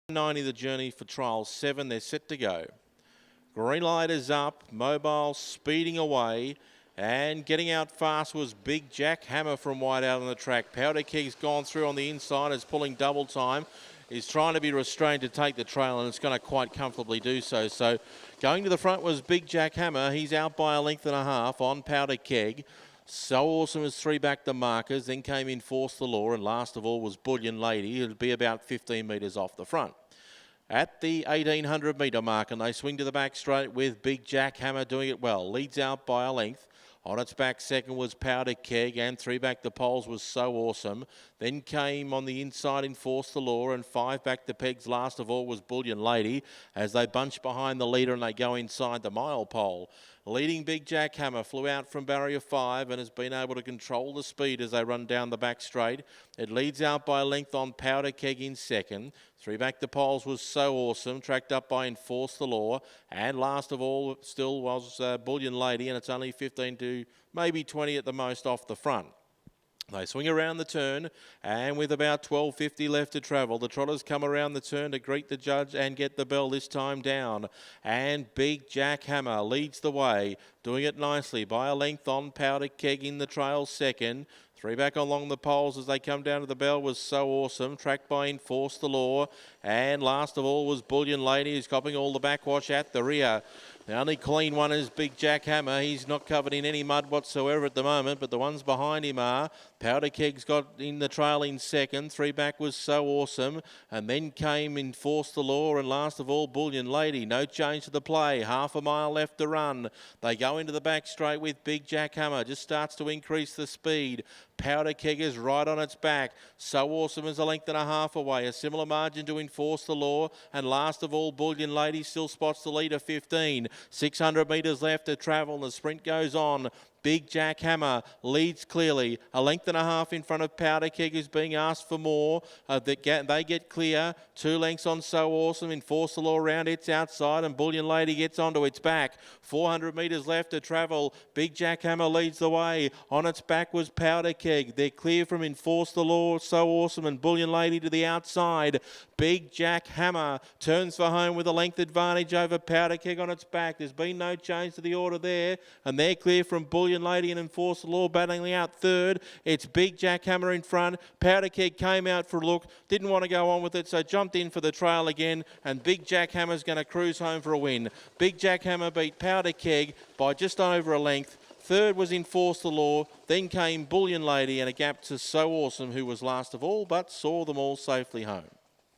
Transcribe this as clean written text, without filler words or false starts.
90 the journey for trial 7. They're set to go. Green light is up. Mobile speeding away. And getting out fast was Big Jack Hammer from wide out on the track. Powder Keg's gone through on the inside. Is pulling double time. Is trying to be restrained to take the trail, and it's going to quite comfortably do so. So going to the front was Big Jack Hammer. He's out by a length and a half on Powder Keg. So Awesome is 3 back the markers, then came in Force the Law, and last of all was Bullion Lady. It'll be about 15 metres off the front. At the 1800 metre mark, and they swing to the back straight with Big Jack Hammer doing it well. Leads out by a length. On its back second was Powder Keg, and 3 back the poles was So Awesome. Then came on the inside in Force the Law, and 5 back the pegs last of all was Bullion Lady as they bunch behind the leader and they go inside the mile pole. Leading Big Jack Hammer flew out from barrier 5 and has been able to control the speed as they run down the back straight. It leads out by a length on Powder Keg in second. 3 back the poles was So Awesome, tracked up by Enforce the Law. And last of all still was Bullion Lady, and it's only 15 to maybe 20 at the most off the front. They swing around the turn, and with about 12.50 left to travel, the trotters come around the turn to greet the judge and get the bell this time down. And Big Jack Hammer leads the way, doing it nicely by a length on Powder Keg in the trail second. 3 back along the poles as they come down to the bell was So Awesome, tracked by Enforce the Law. And last of all was Bullion Lady, who's copping all the backwash at the rear. The only clean one is Big Jack Hammer. He's not covered in any mud whatsoever at the moment, but the ones behind him are Powder Keg's got in the trail in second. 3 back was So Awesome, and then came Enforce the Law, and last of all Bullion Lady. No change to the play. Half a mile left to run. They go into the back straight with Big Jack Hammer. Just starts to increase the speed. Powder Keg is right on its back. So Awesome is a length and a half away. A similar margin to Enforce the Law. And last of all, Bullion Lady still spots the leader 15. 600 metres left to travel, and the sprint goes on. Big Jack Hammer leads clearly. A length and a half in front of Powder Keg, who's being asked for more. They get clear. 2 lengths on So Awesome. Enforce the Law around its outside, and Bullion Lady gets onto its back. 400 metres left to travel. Big Jack Hammer leads the way. On its back was Powder Keg. They're clear from Enforce the Law, So Awesome, and Bullion Lady to the outside. Big Jack Hammer turns for home with a length advantage over Powder Keg on its back. There's been no change to the order there, and they're clear from Bullion Lady and Enforce the Law battling out third. It's Big Jack Hammer in front. Powder Keg came out for a look, didn't want to go on with it, so jumped in for the trail again, and Big Jack Hammer's going to cruise home for a win. Big Jack Hammer beat Powder Keg by just over a length. Third was Enforce the Law, then came Bullion Lady and a gap to So Awesome, who was last of all, but saw them all safely home.